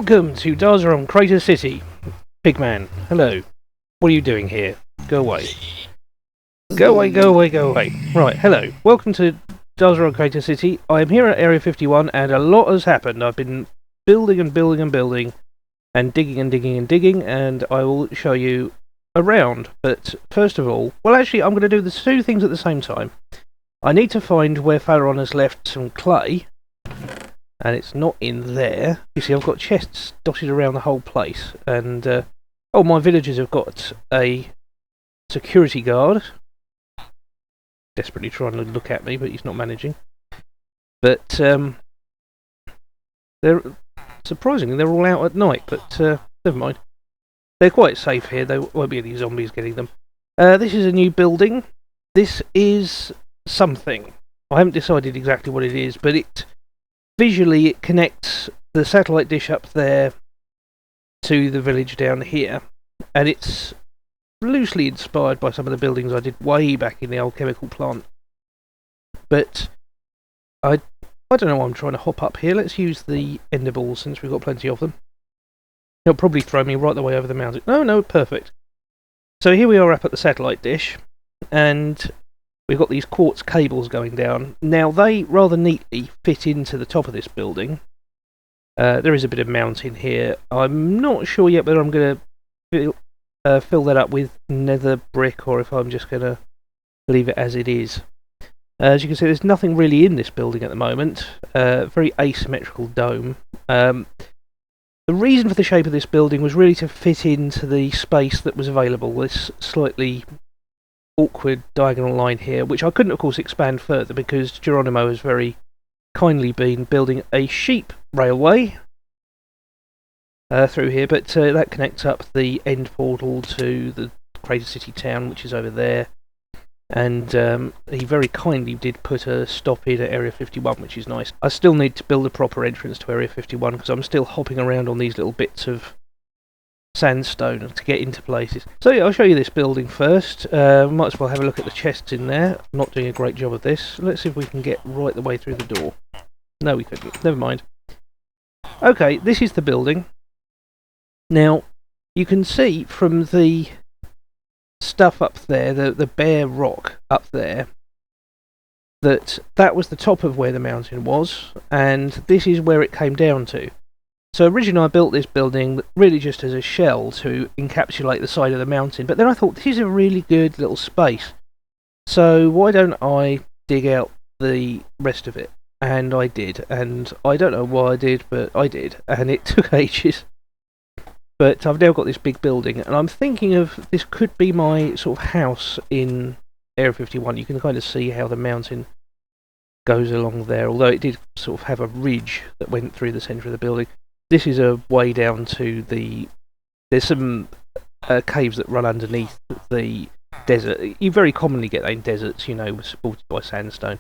Welcome to Darzzr on Crater City. Pigman, hello. What are you doing here? Go away. Go away, go away, go away. Right, hello. Welcome to Darzzr on Crater City. I am here at Area 51 and a lot has happened. I've been building and building and building and digging and digging and digging, and I will show you around. But first of all, well actually I'm going to do the two things at the same time. I need to find where Pharaon has left some clay. And it's not in there. You see, I've got chests dotted around the whole place. And, oh, my villagers have got a security guard. Desperately trying to look at me, but he's not managing. But, surprisingly, they're all out at night, but, never mind. They're quite safe here. There won't be any zombies getting them. This is a new building. This is something. I haven't decided exactly what it is, but visually, it connects the satellite dish up there to the village down here, and it's loosely inspired by some of the buildings I did way back in the old chemical plant. But I don't know why I'm trying to hop up here. Let's use the ender balls since we've got plenty of them. They'll probably throw me right the way over the mountain. No, perfect. So here we are up at the satellite dish, and we've got these quartz cables going down. Now, they rather neatly fit into the top of this building. There is a bit of mounting here. I'm not sure yet whether I'm going to fill that up with nether brick or if I'm just going to leave it as it is. As you can see, there's nothing really in this building at the moment. Very asymmetrical dome. The reason for the shape of this building was really to fit into the space that was available. This slightly awkward diagonal line here, which I couldn't of course expand further because Geronimo has very kindly been building a sheep railway through here, but that connects up the end portal to the Crater City town, which is over there, and he very kindly did put a stop in at Area 51, which is nice. I still need to build a proper entrance to Area 51 because I'm still hopping around on these little bits of sandstone to get into places. So yeah, I'll show you this building first. Might as well have a look at the chests in there. I'm not doing a great job of this. Let's see if we can get right the way through the door. No, we couldn't. Never mind. Okay, this is the building. Now, you can see from the stuff up there, the bare rock up there, that was the top of where the mountain was, and this is where it came down to. So originally I built this building really just as a shell to encapsulate the side of the mountain, but then I thought this is a really good little space. So why don't I dig out the rest of it? And I did, and I don't know why I did, but I did, and it took ages. But I've now got this big building, and I'm thinking of this could be my sort of house in Area 51. You can kind of see how the mountain goes along there, although it did sort of have a ridge that went through the centre of the building. This is a way down to the... There's some caves that run underneath the desert. You very commonly get that in deserts, you know, supported by sandstone.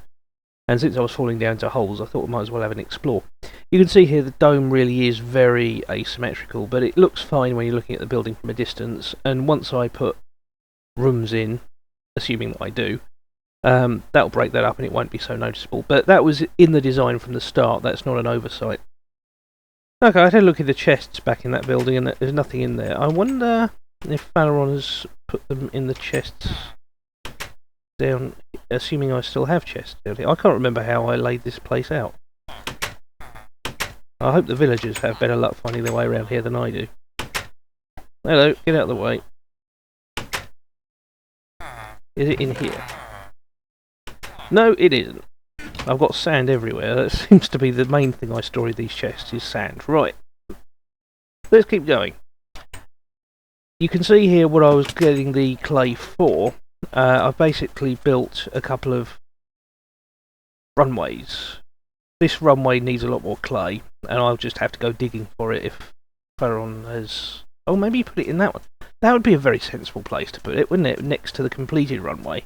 And since I was falling down into holes, I thought I might as well have an explore. You can see here the dome really is very asymmetrical, but it looks fine when you're looking at the building from a distance. And once I put rooms in, assuming that I do, that'll break that up and it won't be so noticeable. But that was in the design from the start. That's not an oversight. Okay, I had a look at the chests back in that building and there's nothing in there. I wonder if Pharaon has put them in the chests down, assuming I still have chests down here. I can't remember how I laid this place out. I hope the villagers have better luck finding their way around here than I do. Hello, get out of the way. Is it in here? No, it isn't. I've got sand everywhere. That seems to be the main thing I store in these chests is sand. Right. Let's keep going. You can see here what I was getting the clay for. I've basically built a couple of runways. This runway needs a lot more clay, and I'll just have to go digging for it if Pharaon has... Oh, maybe put it in that one. That would be a very sensible place to put it, wouldn't it? Next to the completed runway,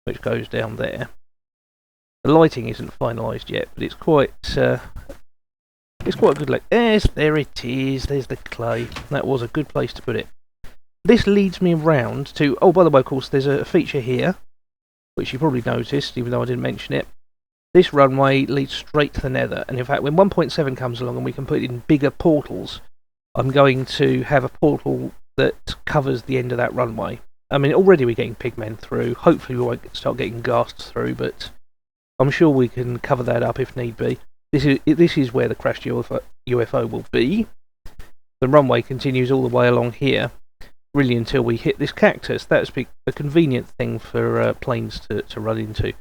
which goes down there. The lighting isn't finalised yet, but it's quite a good look. Yes, there it is. There's the clay. That was a good place to put it. This leads me round to... Oh, by the way, of course, there's a feature here, which you probably noticed, even though I didn't mention it. this runway leads straight to the nether, and in fact when 1.7 comes along and we can put in bigger portals, I'm going to have a portal that covers the end of that runway. I mean, already we're getting pigmen through, hopefully we won't start getting ghasts through, but I'm sure we can cover that up if need be. This is where the crashed UFO will be. The runway continues all the way along here, really until we hit this cactus. That's a convenient thing for planes to run into.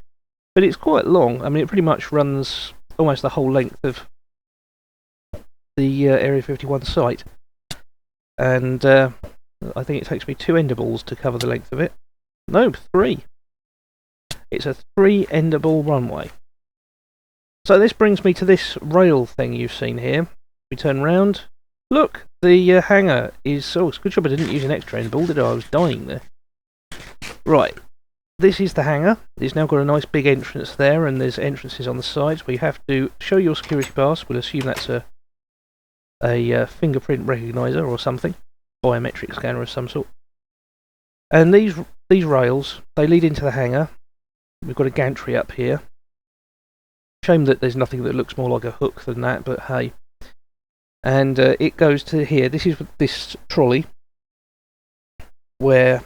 But it's quite long. I mean, it pretty much runs almost the whole length of the Area 51 site. And I think it takes me 2 ender balls to cover the length of it. No, 3. It's a 3 ender ball runway. So this brings me to this rail thing you've seen here. We turn round. Look, the hangar is... Oh, it's a good job I didn't use an extra end ball, did I? I was dying there. Right. This is the hangar. It's now got a nice big entrance there, and there's entrances on the sides where you have to show your security pass. We'll assume that's a fingerprint recognizer or something. Biometric scanner of some sort. And these rails, they lead into the hangar. We've got a gantry up here. Shame that there's nothing that looks more like a hook than that, but hey. And it goes to here. This is this trolley where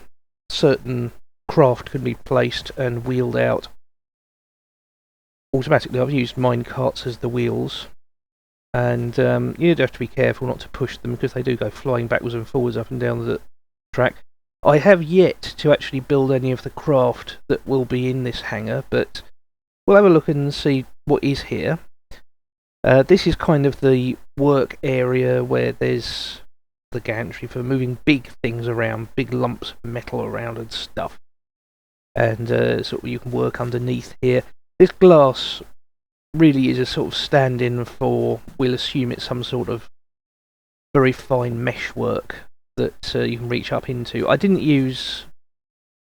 certain craft can be placed and wheeled out automatically. I've used mine carts as the wheels, and you'd have to be careful not to push them because they do go flying backwards and forwards up and down the track. I have yet to actually build any of the craft that will be in this hangar, but we'll have a look and see what is here. This is kind of the work area where there's the gantry for moving big things around, big lumps of metal around and stuff. And sort of you can work underneath here. This glass really is a sort of stand-in for, we'll assume it's some sort of very fine mesh work that you can reach up into. I didn't use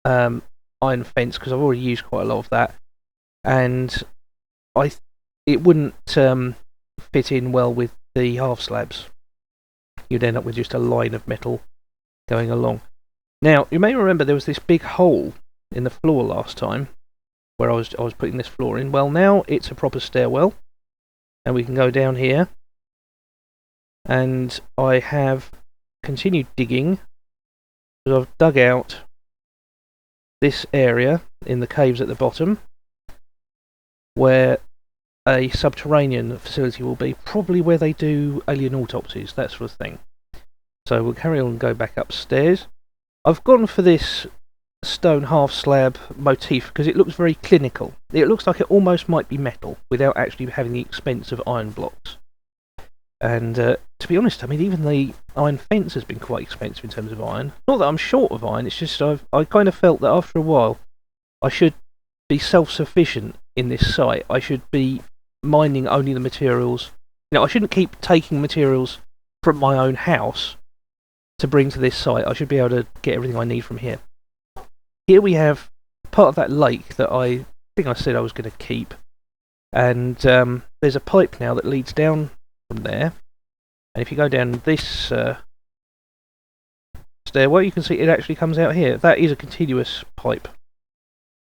iron fence because I've already used quite a lot of that, and it wouldn't fit in well with the half slabs. You'd end up with just a line of metal going along. Now, you may remember there was this big hole in the floor last time where I was putting this floor in. Well, now it's a proper stairwell, and we can go down here, and I have continued digging because I've dug out this area in the caves at the bottom where a subterranean facility will be, probably where they do alien autopsies, that sort of thing. So we'll carry on and go back upstairs. I've gone for this stone half slab motif because it looks very clinical. It looks like it almost might be metal without actually having the expense of iron blocks. And to be honest, I mean, even the iron fence has been quite expensive in terms of iron. Not that I'm short of iron, it's just I kind of felt that after a while I should be self-sufficient in this site. I should be mining only the materials. You know, I shouldn't keep taking materials from my own house to bring to this site. I should be able to get everything I need from here. Here we have part of that lake that I think I said I was going to keep, and there's a pipe now that leads down from there, and if you go down this stairway you can see it actually comes out here. That is a continuous pipe.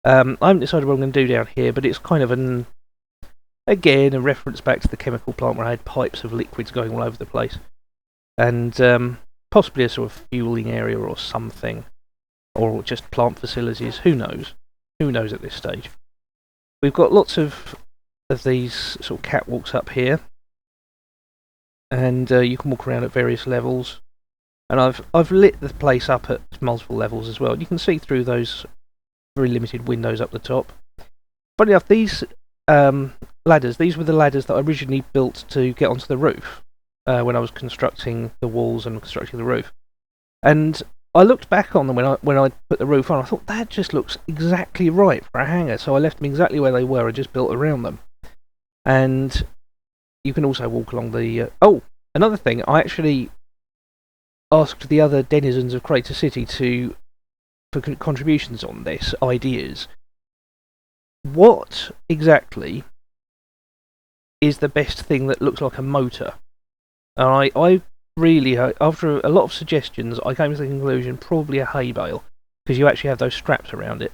I haven't decided what I'm going to do down here, but it's kind of again a reference back to the chemical plant where I had pipes of liquids going all over the place, and possibly a sort of fueling area or something, or just plant facilities. Who knows? Who knows at this stage? We've got lots of these sort of catwalks up here, and you can walk around at various levels. And I've lit the place up at multiple levels as well. You can see through those very limited windows up the top. Funny enough, these ladders, these were the ladders that I originally built to get onto the roof when I was constructing the walls and constructing the roof. And I looked back on them when I put the roof on. I thought that just looks exactly right for a hangar, so I left them exactly where they were and just built around them. And you can also walk along the... oh, another thing, I actually asked the other denizens of Crater City for contributions on this, ideas. What exactly is the best thing that looks like a motor? And I really, after a lot of suggestions, I came to the conclusion probably a hay bale, because you actually have those straps around it.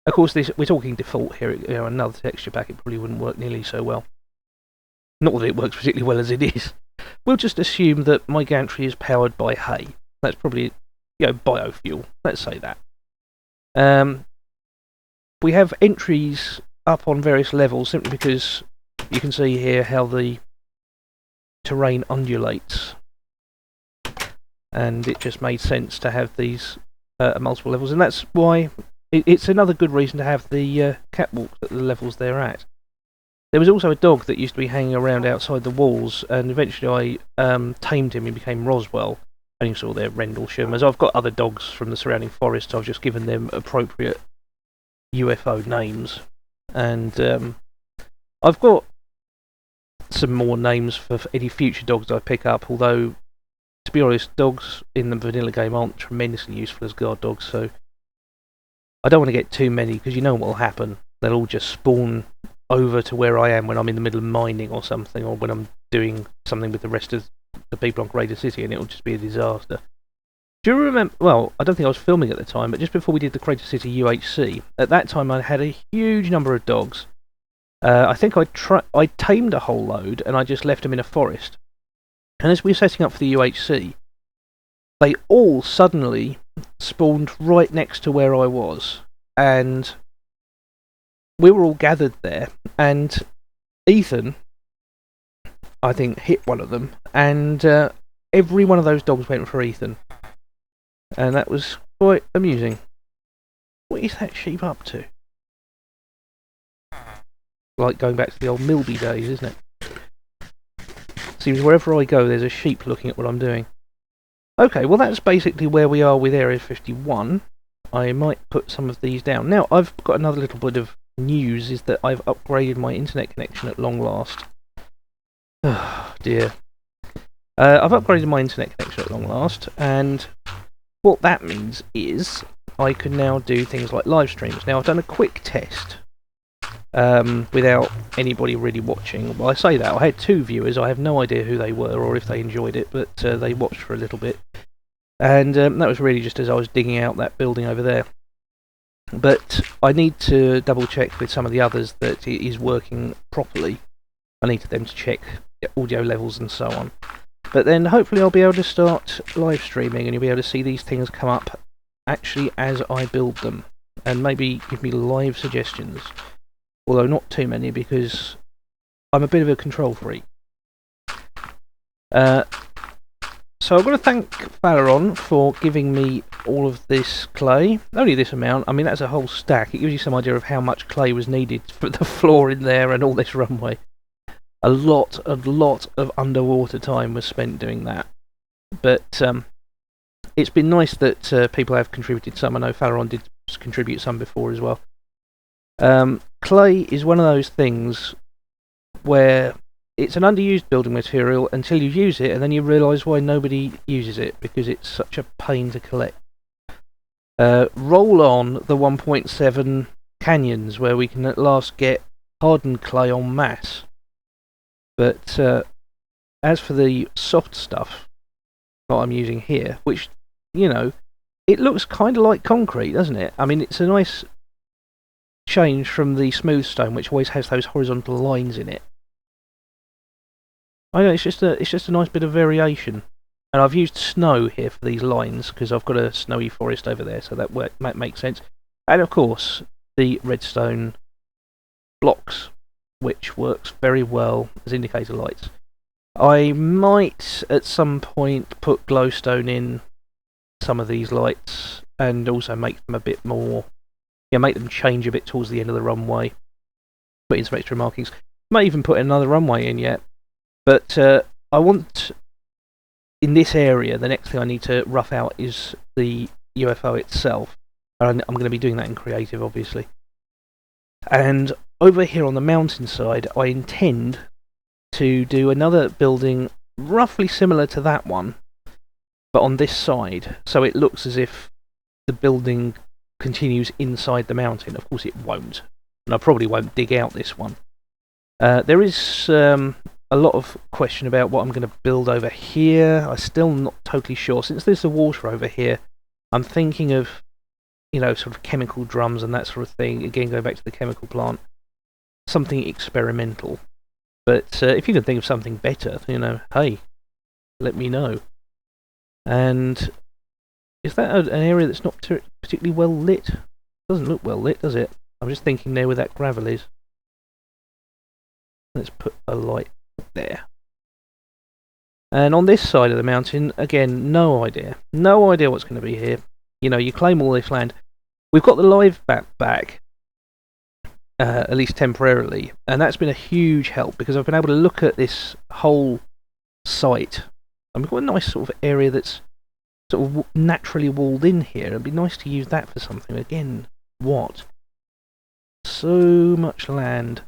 Of course, this we're talking default here. You know, another texture pack, it probably wouldn't work nearly so well. Not that it works particularly well as it is. We'll just assume that my gantry is powered by hay. That's probably, biofuel. Let's say that. We have entries up on various levels simply because you can see here how the terrain undulates, and it just made sense to have these at multiple levels, and that's why it's another good reason to have the catwalks at the levels they're at. There was also a dog that used to be hanging around outside the walls, and eventually I tamed him. He became Roswell, and you saw there Rendlesham. As I've got other dogs from the surrounding forests, I've just given them appropriate UFO names, and I've got some more names for any future dogs I pick up, although, to be honest, dogs in the vanilla game aren't tremendously useful as guard dogs, so I don't want to get too many, because you know what will happen. They'll all just spawn over to where I am when I'm in the middle of mining or something, or when I'm doing something with the rest of the people on Crater City, and it'll just be a disaster. Do you remember? Well, I don't think I was filming at the time, but just before we did the Crater City UHC, at that time I had a huge number of dogs. I think I tamed a whole load, and I just left them in a forest. And as we were setting up for the UHC, they all suddenly spawned right next to where I was, and we were all gathered there, and Ethan, I think, hit one of them, and every one of those dogs went for Ethan. And that was quite amusing. What is that sheep up to? Like going back to the old Milby days, isn't it? Seems wherever I go there's a sheep looking at what I'm doing. Okay, well that's basically where we are with Area 51. I might put some of these down. Now, I've got another little bit of news, is that I've upgraded my internet connection at long last. Oh dear. I've upgraded my internet connection at long last, and what that means is I can now do things like live streams. Now, I've done a quick test without anybody really watching. Well, I say that, I had 2 viewers. I have no idea who they were or if they enjoyed it, but they watched for a little bit. And that was really just as I was digging out that building over there. But I need to double check with some of the others that it is working properly. I need them to check audio levels and so on. But then hopefully I'll be able to start live streaming, and you'll be able to see these things come up actually as I build them, and maybe give me live suggestions. Although not too many, because I'm a bit of a control freak. So I've got to thank Valeron for giving me all of this clay. Only this amount. I mean, that's a whole stack. It gives you some idea of how much clay was needed for the floor in there and all this runway. A lot of underwater time was spent doing that. But it's been nice that people have contributed some. I know Valeron did contribute some before as well. Clay is one of those things where it's an underused building material until you use it, and then you realise why nobody uses it, because it's such a pain to collect. Roll on the 1.7 canyons, where we can at last get hardened clay en masse. But as for the soft stuff that I'm using here, which, you know, it looks kind of like concrete, doesn't it? I mean, it's a nice change from the smooth stone, which always has those horizontal lines in it. I know, it's just a nice bit of variation. And I've used snow here for these lines, because I've got a snowy forest over there, so that makes sense. And of course, the redstone blocks, which works very well as indicator lights. I might at some point put glowstone in some of these lights, and also make them a bit more, make them change a bit towards the end of the runway. Put in some extra markings. Might even put another runway in yet. But I want, in this area, the next thing I need to rough out is the UFO itself. And I'm going to be doing that in creative, obviously. And over here on the mountainside, I intend to do another building roughly similar to that one, but on this side, so it looks as if the building continues inside the mountain. Of course it won't, and I probably won't dig out this one. There is a lot of question about what I'm going to build over here. I'm still not totally sure. Since there's the water over here, I'm thinking of you know, sort of chemical drums and that sort of thing. Again, going back to the chemical plant, something experimental. But if you can think of something better, you know, hey, let me know. And is that an area that's not particularly well lit? Doesn't look well lit, does it? I'm just thinking there where that gravel is. Let's put a light there. And on this side of the mountain, again, no idea. No idea what's going to be here. You know, you claim all this land. We've got the live map back, at least temporarily, and that's been a huge help because I've been able to look at this whole site. And we've got a nice sort of area that's sort of naturally walled in here. It'd be nice to use that for something. Again, what? So much land.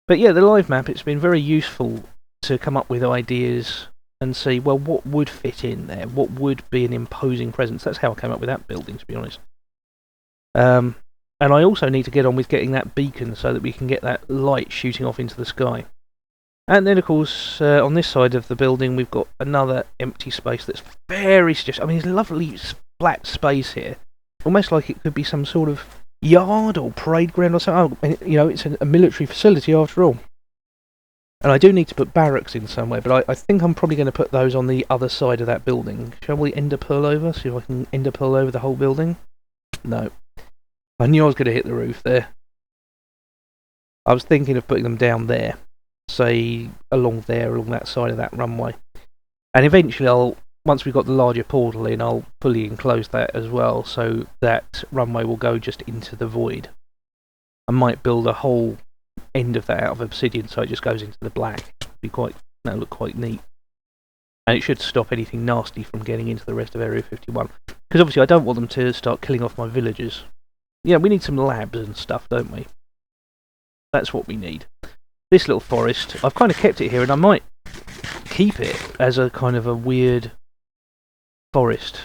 But yeah, the live map, it's been very useful to come up with ideas and see, well, what would fit in there? What would be an imposing presence? That's how I came up with that building, to be honest. And I also need to get on with getting that beacon so that we can get that light shooting off into the sky. And then, of course, on this side of the building, we've got another empty space that's very suggestive. I mean, it's a lovely flat space here. Almost like it could be some sort of yard or parade ground or something. Oh, you know, it's a military facility after all. And I do need to put barracks in somewhere, but I think I'm probably going to put those on the other side of that building. Shall we ender pearl over? See if I can ender pearl over the whole building? No. I knew I was going to hit the roof there. I was thinking of putting them down there. Say, along there, along that side of that runway. And eventually once we've got the larger portal in, I'll fully enclose that as well, so that runway will go just into the void. I might build a whole end of that out of obsidian so it just goes into the black. That'll look quite neat. And it should stop anything nasty from getting into the rest of Area 51. Because obviously I don't want them to start killing off my villagers. Yeah, we need some labs and stuff, don't we? That's what we need. This little forest, I've kind of kept it here, and I might keep it as a kind of a weird forest.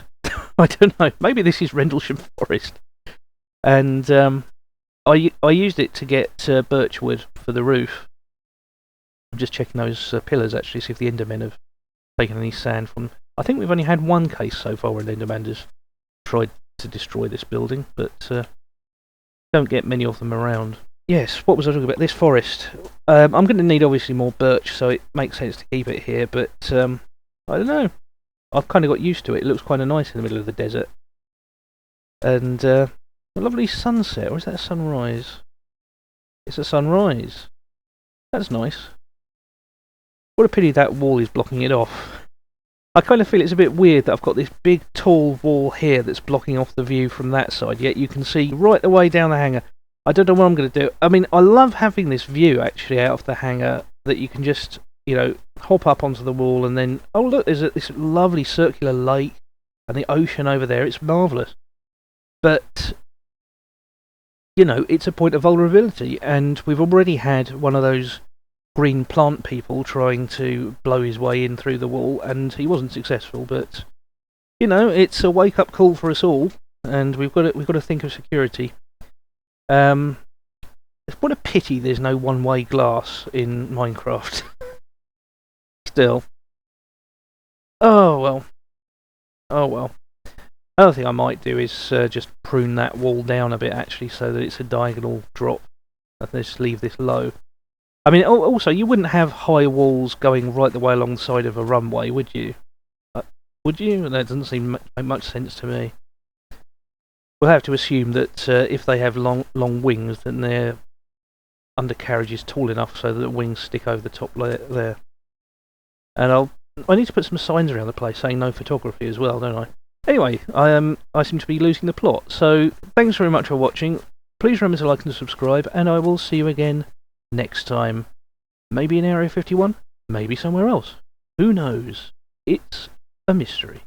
I don't know. Maybe this is Rendlesham Forest. And I used it to get birch wood for the roof. I'm just checking those pillars actually, see if the Endermen have taken any sand from them. I think we've only had one case so far where an Enderman has tried to destroy this building, but don't get many of them around. Yes, what was I talking about? This forest. I'm going to need obviously more birch, so it makes sense to keep it here, but I don't know. I've kind of got used to it. It looks kind of nice in the middle of the desert. And a lovely sunset, or is that a sunrise? It's a sunrise. That's nice. What a pity that wall is blocking it off. I kind of feel it's a bit weird that I've got this big tall wall here that's blocking off the view from that side, yet you can see right the way down the hangar. I don't know what I'm going to do. I mean, I love having this view actually out of the hangar that you can just, you know, hop up onto the wall and then, oh look, there's this lovely circular lake and the ocean over there. It's marvellous. But, you know, it's a point of vulnerability, and we've already had one of those green plant people trying to blow his way in through the wall, and he wasn't successful. But, you know, it's a wake-up call for us all, and we've got to think of security. What a pity there's no one-way glass in Minecraft. Still. Oh well. Oh well. Another thing I might do is just prune that wall down a bit actually, so that it's a diagonal drop. And just leave this low. I mean, also, you wouldn't have high walls going right the way along the side of a runway, would you? Would you? That doesn't seem to make much sense to me. We'll have to assume that if they have long wings, then their undercarriage is tall enough so that the wings stick over the top there. And I need to put some signs around the place saying no photography as well, don't I? Anyway, I seem to be losing the plot. So thanks very much for watching. Please remember to like and subscribe, and I will see you again next time. Maybe in Area 51, maybe somewhere else. Who knows? It's a mystery.